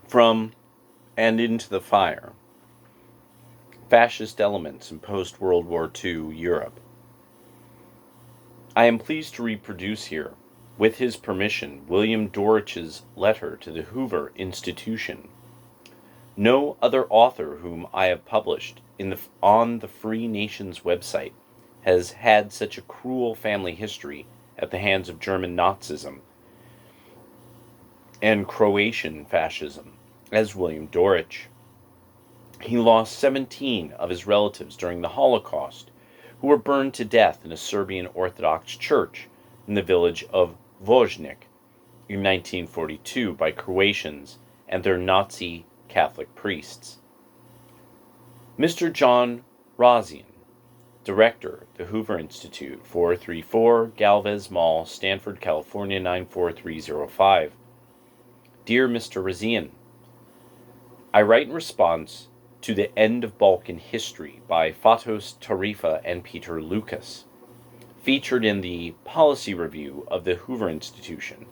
From and into the fire. Fascist elements in post-World War II Europe. I am pleased to reproduce here, with his permission, William Dorich's letter to the Hoover Institution. No other author whom I have published on the Free Nations website has had such a cruel family history at the hands of German Nazism and Croatian fascism as William Dorich. He lost 17 of his relatives during the Holocaust, who were burned to death in a Serbian Orthodox church in the village of Vojnik in 1942 by Croatians and their Nazi Catholic priests. Mr. John Rosian, Director, the Hoover Institute, 434 Galvez Mall, Stanford, California, 94305. Dear Mr. Rosian, I write in response to The End of Balkan History by Fatos Tarifa and Peter Lucas, featured in the Policy Review of the Hoover Institution,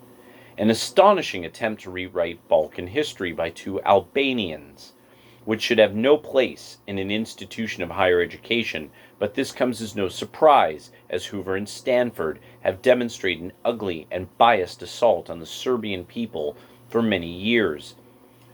an astonishing attempt to rewrite Balkan history by two Albanians, which should have no place in an institution of higher education, but this comes as no surprise, as Hoover and Stanford have demonstrated an ugly and biased assault on the Serbian people for many years.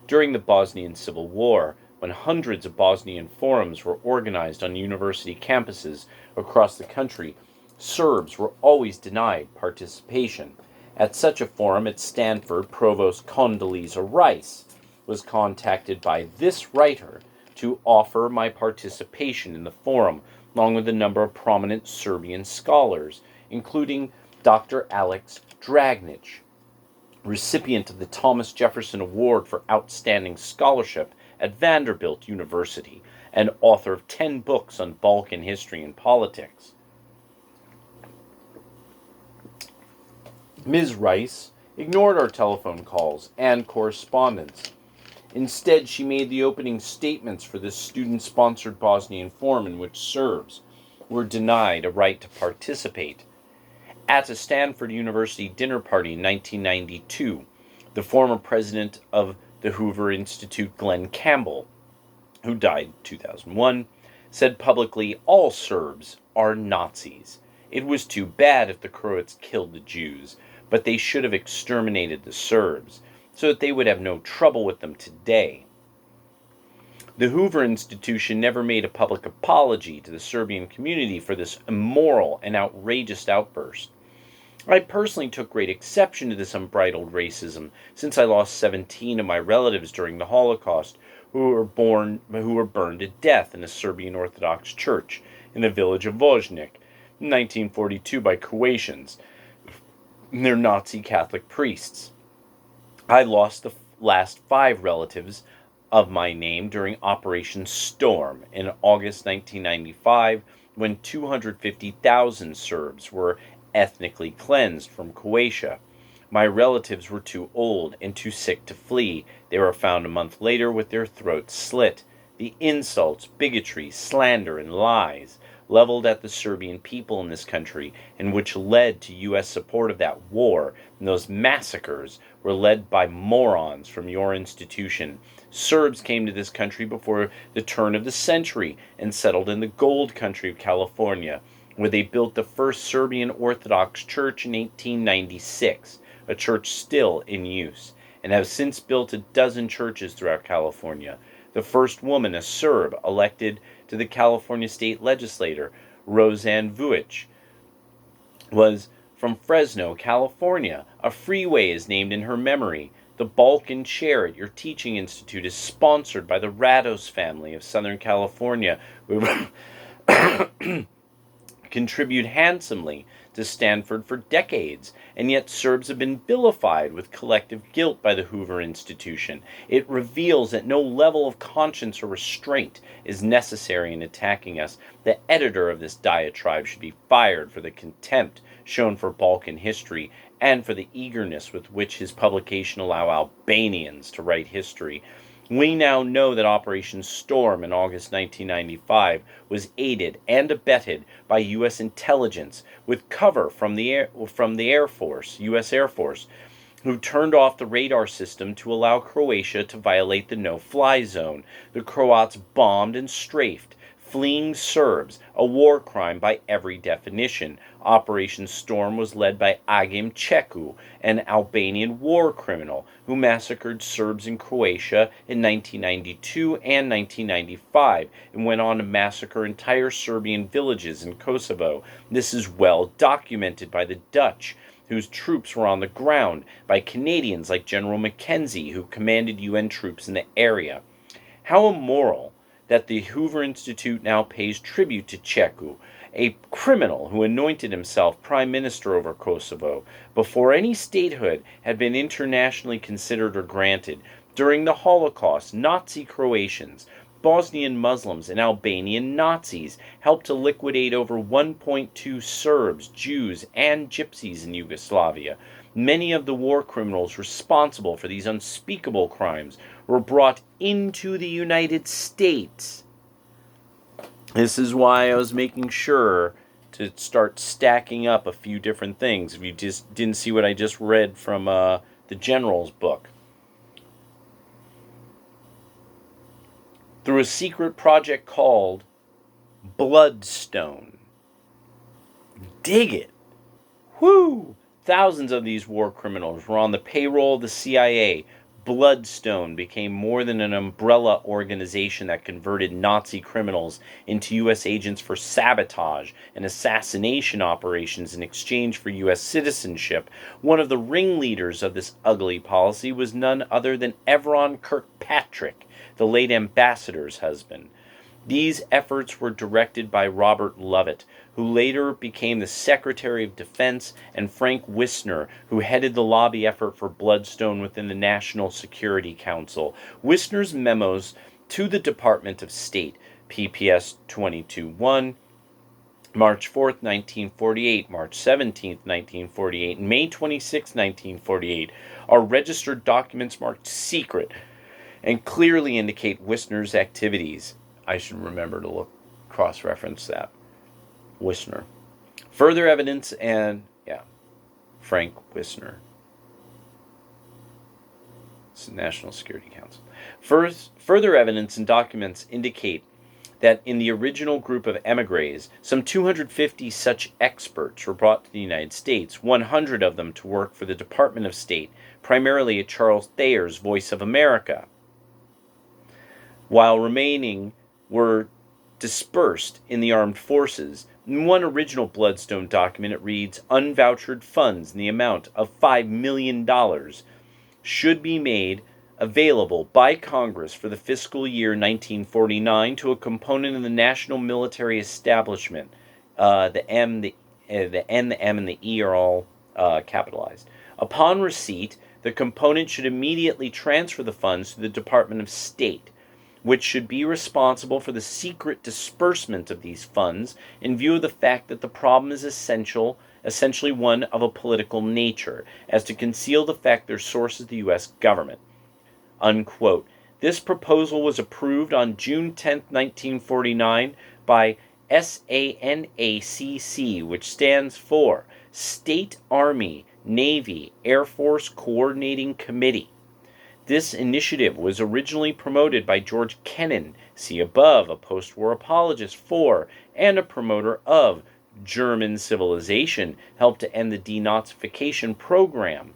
During the Bosnian Civil War, when hundreds of Bosnian forums were organized on university campuses across the country, Serbs were always denied participation. At such a forum at Stanford, Provost Condoleezza Rice was contacted by this writer to offer my participation in the forum, along with a number of prominent Serbian scholars, including Dr. Alex Dragnic, recipient of the Thomas Jefferson Award for Outstanding Scholarship at Vanderbilt University, and author of 10 books on Balkan history and politics. Ms. Rice ignored our telephone calls and correspondence. Instead, she made the opening statements for this student-sponsored Bosnian forum in which Serbs were denied a right to participate. At a Stanford University dinner party in 1992, the former president of the Hoover Institute, Glenn Campbell, who died in 2001, said publicly, "All Serbs are Nazis. It was too bad if the Croats killed the Jews, but they should have exterminated the Serbs, so that they would have no trouble with them today." The Hoover Institution never made a public apology to the Serbian community for this immoral and outrageous outburst. I personally took great exception to this unbridled racism, since I lost 17 of my relatives during the Holocaust who were burned to death in a Serbian Orthodox church in the village of Vojnik in 1942 by Croatians and their Nazi Catholic priests. I lost the last 5 relatives of my name during Operation Storm in August 1995, when 250,000 Serbs were ethnically cleansed from Croatia. My relatives were too old and too sick to flee. They were found a month later with their throats slit. The insults, bigotry, slander, and lies leveled at the Serbian people in this country, and which led to U.S. support of that war, and those massacres were led by morons from your institution. Serbs came to this country before the turn of the century and settled in the gold country of California, where they built the first Serbian Orthodox church in 1896, a church still in use, and have since built a dozen churches throughout California. The first woman, a Serb, elected to the California state legislature, Roseanne Vujic, was from Fresno, California. A freeway is named in her memory. The Balkan Chair at your teaching institute is sponsored by the Rados family of Southern California, who contribute handsomely to Stanford for decades, and yet Serbs have been vilified with collective guilt by the Hoover Institution. It reveals that no level of conscience or restraint is necessary in attacking us. The editor of this diatribe should be fired for the contempt shown for Balkan history and for the eagerness with which his publication allowed Albanians to write history. We now know that Operation Storm in August 1995 was aided and abetted by U.S. intelligence with cover from the Air Force, U.S. Air Force, who turned off the radar system to allow Croatia to violate the no-fly zone. The Croats bombed and strafed fleeing Serbs, a war crime by every definition. Operation Storm was led by Agim Ceku, an Albanian war criminal who massacred Serbs in Croatia in 1992 and 1995 and went on to massacre entire Serbian villages in Kosovo. This is well documented by the Dutch, whose troops were on the ground, by Canadians like General Mackenzie, who commanded UN troops in the area. How immoral that the Hoover Institute now pays tribute to Ceku, a criminal who anointed himself prime minister over Kosovo before any statehood had been internationally considered or granted. During the Holocaust, Nazi Croatians, Bosnian Muslims, and Albanian Nazis helped to liquidate over 1.2 Serbs, Jews, and Gypsies in Yugoslavia. Many of the war criminals responsible for these unspeakable crimes were brought into the United States. This is why I was making sure to start stacking up a few different things. If you just didn't see what I just read from the General's book. Through a secret project called Bloodstone. Dig it! Whoo! Thousands of these war criminals were on the payroll of the CIA. Bloodstone became more than an umbrella organization that converted Nazi criminals into U.S. agents for sabotage and assassination operations in exchange for U.S. citizenship. One of the ringleaders of this ugly policy was none other than Evron Kirkpatrick, the late ambassador's husband. These efforts were directed by Robert Lovett, who later became the Secretary of Defense, and Frank Wisner, who headed the lobby effort for Bloodstone within the National Security Council. Wisner's memos to the Department of State, PPS 22-1, March 4, 1948, March 17, 1948, and May 26, 1948, are registered documents marked secret and clearly indicate Wisner's activities. I should remember to cross-reference that. Wisner. Further evidence and, Frank Wisner. It's the National Security Council. Further evidence and documents indicate that in the original group of émigrés, some 250 such experts were brought to the United States, 100 of them to work for the Department of State, primarily at Charles Thayer's Voice of America, while remaining were dispersed in the armed forces. In one original Bloodstone document, it reads, unvouchered funds in the amount of $5 million should be made available by Congress for the fiscal year 1949 to a component of the national military establishment. The N, the M, and the E are all capitalized. Upon receipt, the component should immediately transfer the funds to the Department of State, which should be responsible for the secret disbursement of these funds, in view of the fact that the problem is essentially one of a political nature, as to conceal the fact their source is the U.S. government. Unquote. This proposal was approved on June 10, 1949 by SANACC, which stands for State Army Navy Air Force Coordinating Committee. This initiative was originally promoted by George Kennan, see above, a post-war apologist for and a promoter of German civilization, helped to end the denazification program,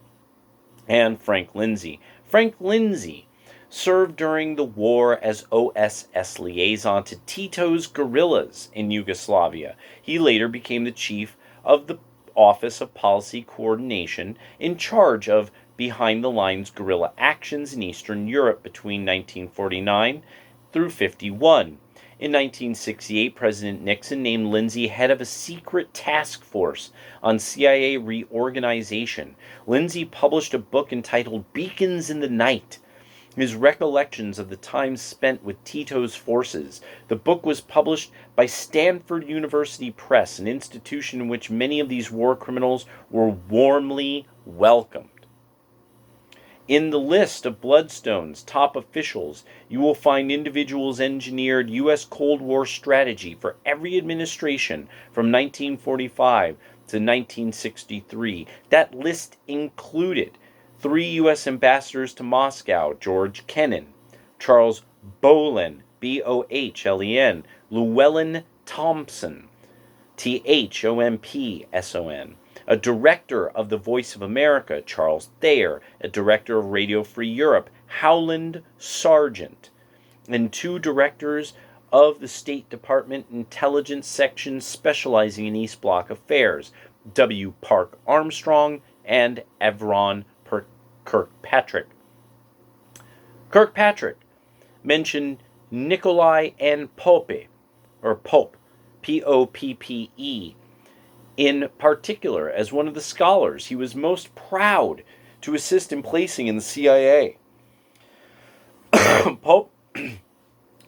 and Frank Lindsay. Frank Lindsay served during the war as OSS liaison to Tito's guerrillas in Yugoslavia. He later became the chief of the Office of Policy Coordination, in charge of behind-the-lines guerrilla actions in Eastern Europe between 1949 through 51. In 1968, President Nixon named Lindsay head of a secret task force on CIA reorganization. Lindsay published a book entitled Beacons in the Night, his recollections of the time spent with Tito's forces. The book was published by Stanford University Press, an institution in which many of these war criminals were warmly welcomed. In the list of Bloodstone's top officials, you will find individuals engineered U.S. Cold War strategy for every administration from 1945 to 1963. That list included 3 U.S. ambassadors to Moscow: George Kennan, Charles Bohlen, Bohlen, Llewellyn Thompson, Thompson, a director of the Voice of America, Charles Thayer, a director of Radio Free Europe, Howland Sargent, and 2 directors of the State Department Intelligence Section specializing in East Bloc affairs, W. Park Armstrong and Evron Kirkpatrick. Kirkpatrick mentioned Nikolai and Pope, Poppe, in particular as one of the scholars he was most proud to assist in placing in the CIA. Pope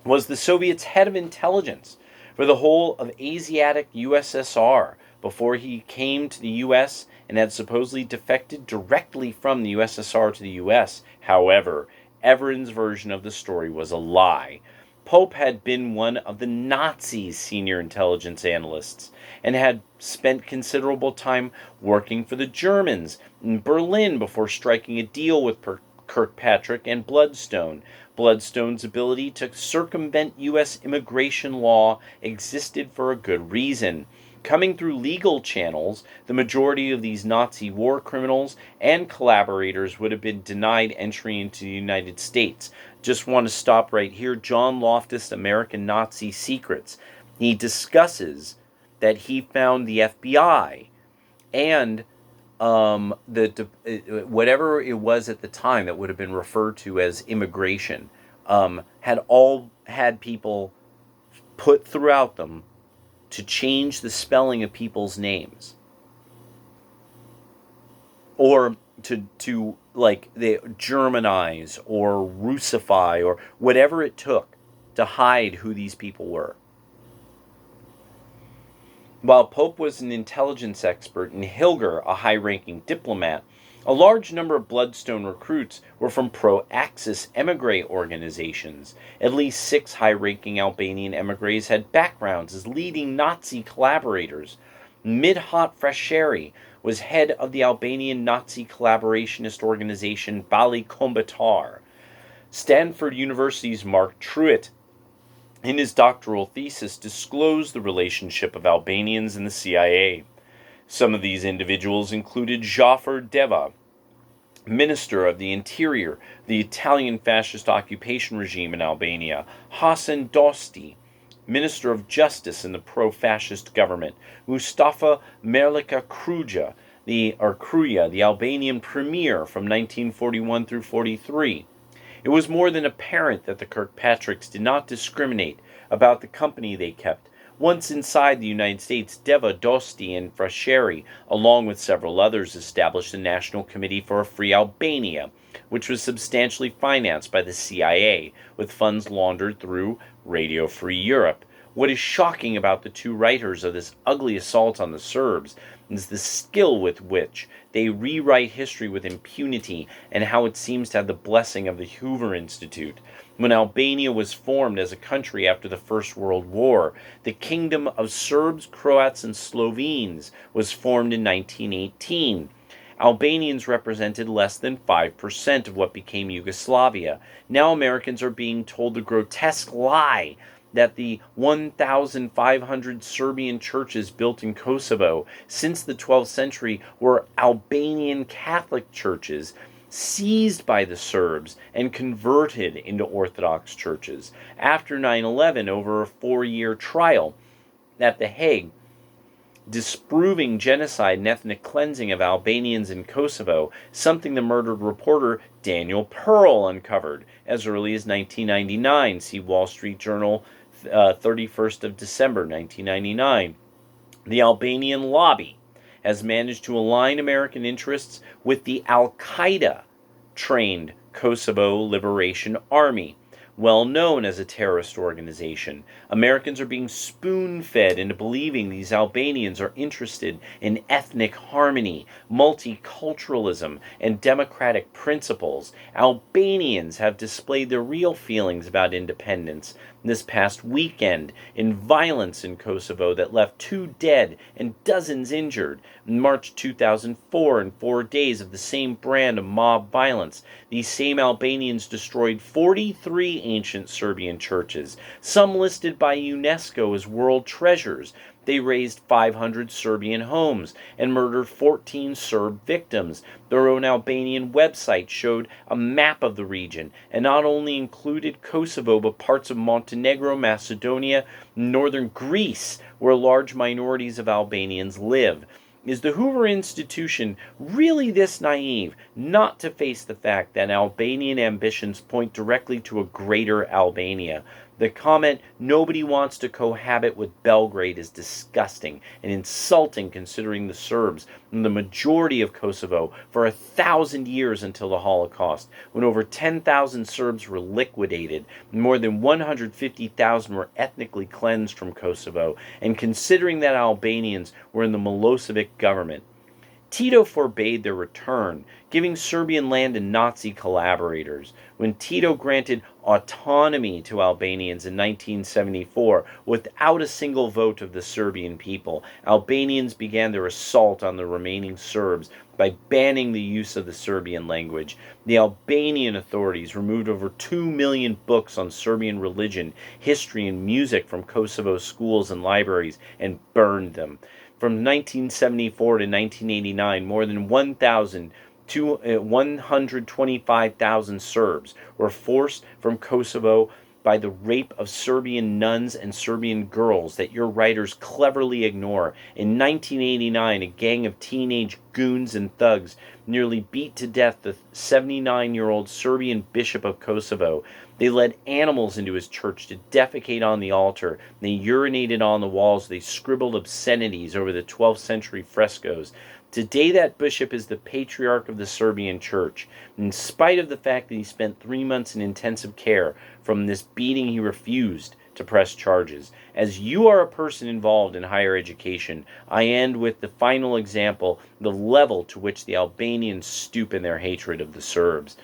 was the Soviets' head of intelligence for the whole of Asiatic USSR before he came to the U.S. and had supposedly defected directly from the USSR to the U.S. However, Everin's version of the story was a lie. Pope had been one of the Nazis' senior intelligence analysts and had spent considerable time working for the Germans in Berlin before striking a deal with Kirkpatrick and Bloodstone. Bloodstone's ability to circumvent U.S. immigration law existed for a good reason. Coming through legal channels, the majority of these Nazi war criminals and collaborators would have been denied entry into the United States. Just want to stop right here. John Loftus, American Nazi Secrets. He discusses that he found the FBI and whatever it was at the time that would have been referred to as immigration, had all had people put throughout them to change the spelling of people's names, or to like they Germanize or Russify or whatever it took to hide who these people were. While Pope was an intelligence expert and Hilger a high-ranking diplomat, a large number of Bloodstone recruits were from pro-Axis emigre organizations. At least 6 high-ranking Albanian emigres had backgrounds as leading Nazi collaborators. Midhat Frasheri was head of the Albanian Nazi collaborationist organization Bali Kombatar. Stanford University's Mark Truitt, in his doctoral thesis, disclosed the relationship of Albanians and the CIA. Some of these individuals included Jafar Deva, Minister of the Interior, the Italian fascist occupation regime in Albania, Hasan Dosti, Minister of Justice in the pro-fascist government, Mustafa Merlika Kruja, the Albanian premier from 1941 through 43. It was more than apparent that the Kirkpatricks did not discriminate about the company they kept. Once inside the United States, Deva, Dosti, and Frasheri, along with several others, established the National Committee for a Free Albania, which was substantially financed by the CIA, with funds laundered through Radio Free Europe. What is shocking about the 2 writers of this ugly assault on the Serbs is the skill with which they rewrite history with impunity, and how it seems to have the blessing of the Hoover Institute. When Albania was formed as a country after the First World War, the Kingdom of Serbs, Croats, and Slovenes was formed in 1918. Albanians represented less than 5% of what became Yugoslavia. Now Americans are being told the grotesque lie that the 1,500 Serbian churches built in Kosovo since the 12th century were Albanian Catholic churches seized by the Serbs and converted into Orthodox churches. After 9/11, over a 4-year trial at The Hague, disproving genocide and ethnic cleansing of Albanians in Kosovo, something the murdered reporter Daniel Pearl uncovered as early as 1999. See Wall Street Journal, 31st of December, 1999. The Albanian lobby has managed to align American interests with the Al-Qaeda-trained Kosovo Liberation Army, well known as a terrorist organization. Americans are being spoon-fed into believing these Albanians are interested in ethnic harmony, multiculturalism, and democratic principles. Albanians have displayed their real feelings about independence. this past weekend in violence in Kosovo that left 2 dead and dozens injured. In March 2004, in 4 days of the same brand of mob violence, these same Albanians destroyed 43 ancient Serbian churches, some listed by UNESCO as world treasures. They razed 500 Serbian homes and murdered 14 Serb victims. Their own Albanian website showed a map of the region and not only included Kosovo but parts of Montenegro, Macedonia, northern Greece, where large minorities of Albanians live. Is the Hoover institution really this naive not to face the fact that Albanian ambitions point directly to a greater Albania? The comment, "nobody wants to cohabit with Belgrade," is disgusting and insulting considering the Serbs and the majority of Kosovo for 1,000 years until the Holocaust, when over 10,000 Serbs were liquidated and more than 150,000 were ethnically cleansed from Kosovo, and considering that Albanians were in the Milosevic government. Tito forbade their return, giving Serbian land to Nazi collaborators. When Tito granted autonomy to Albanians in 1974 without a single vote of the Serbian people, Albanians began their assault on the remaining Serbs by banning the use of the Serbian language. The Albanian authorities removed over 2 million books on Serbian religion, history, and music from Kosovo schools and libraries and burned them. From 1974 to 1989, more than 125,000 Serbs were forced from Kosovo by the rape of Serbian nuns and Serbian girls that your writers cleverly ignore. In 1989, a gang of teenage goons and thugs nearly beat to death the 79-year-old Serbian bishop of Kosovo. They led animals into his church to defecate on the altar. They urinated on the walls. They scribbled obscenities over the 12th century frescoes. Today that bishop is the patriarch of the Serbian church. In spite of the fact that he spent 3 months in intensive care from this beating, he refused to press charges. As you are a person involved in higher education, I end with the final example, the level to which the Albanians stoop in their hatred of the Serbs.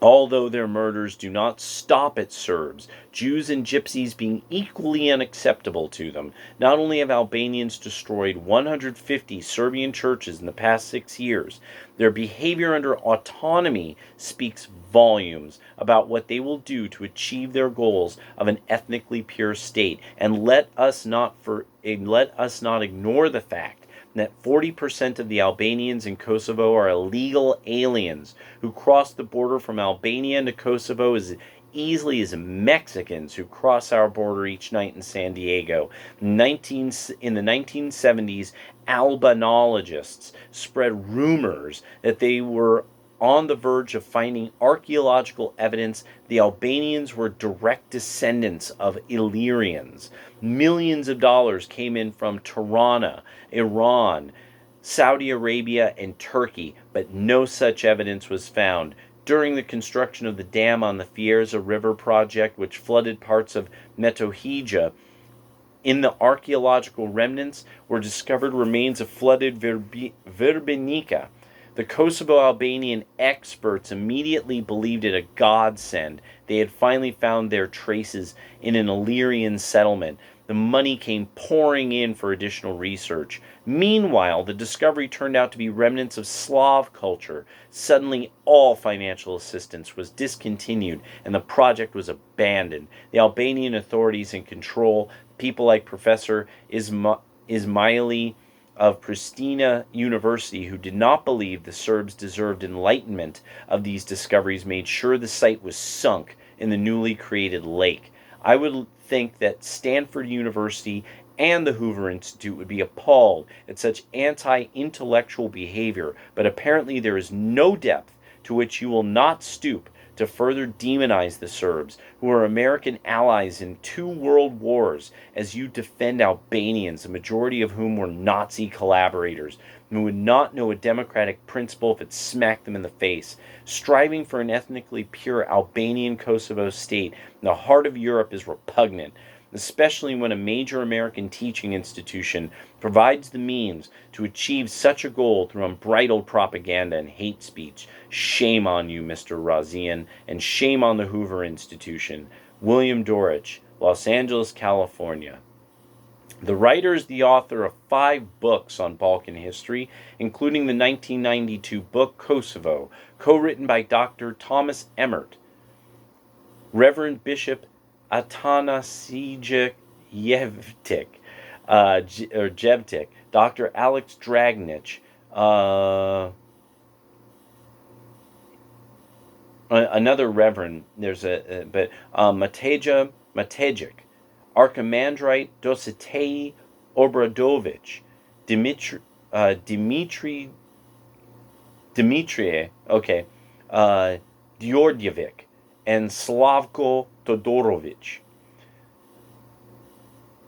Although their murders do not stop at Serbs, Jews and Gypsies being equally unacceptable to them, not only have Albanians destroyed 150 Serbian churches in the past 6 years, their behavior under autonomy speaks volumes about what they will do to achieve their goals of an ethnically pure state. And let us not ignore the fact that 40% of the Albanians in Kosovo are illegal aliens who cross the border from Albania into Kosovo as easily as Mexicans who cross our border each night in San Diego. In the 1970s, Albanologists spread rumors that they were on the verge of finding archaeological evidence the Albanians were direct descendants of Illyrians. Millions of dollars came in from Tirana, Iran, Saudi Arabia, and Turkey, but no such evidence was found. During the construction of the dam on the Fierza River project, which flooded parts of Metohija, in the archaeological remnants were discovered remains of flooded Verbenica. The Kosovo Albanian experts immediately believed it a godsend. They had finally found their traces in an Illyrian settlement. The money came pouring in for additional research. Meanwhile, the discovery turned out to be remnants of Slav culture. Suddenly, all financial assistance was discontinued and the project was abandoned. The Albanian authorities in control, people like Professor Ismaili of Pristina University, who did not believe the Serbs deserved enlightenment of these discoveries, made sure the site was sunk in the newly created lake. I would think that Stanford University and the Hoover Institute would be appalled at such anti-intellectual behavior, but apparently there is no depth to which you will not stoop to further demonize the Serbs, who are American allies in 2 world wars, as you defend Albanians, the majority of whom were Nazi collaborators, who would not know a democratic principle if it smacked them in the face. Striving for an ethnically pure Albanian Kosovo state in the heart of Europe is repugnant. especially when a major American teaching institution provides the means to achieve such a goal through unbridled propaganda and hate speech. Shame on you, Mr. Razian, and shame on the Hoover Institution. William Dorich, Los Angeles, California. The writer is the author of 5 books on Balkan history, including the 1992 book Kosovo, co-written by Dr. Thomas Emmert, Reverend Bishop Atanasijevtik, Jevtik, Dr. Alex Dragnich, another reverend, Mateja Matejic, Archimandrite Dositei Obradovich, Dmitri, Djordjevic, and Slavko Todorovich.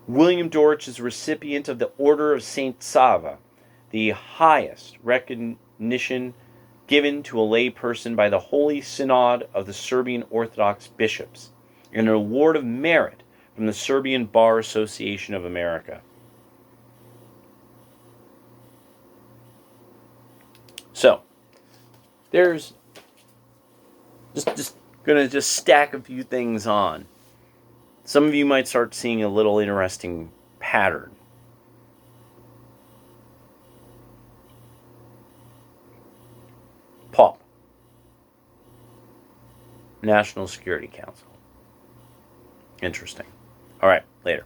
William Dorich is a recipient of the Order of St. Sava, the highest recognition given to a lay person by the Holy Synod of the Serbian Orthodox Bishops, and an award of merit from the Serbian Bar Association of America. So, there's just going to stack a few things on. Some of you might start seeing a little interesting pattern. POP, National Security Council. Interesting. All right, later.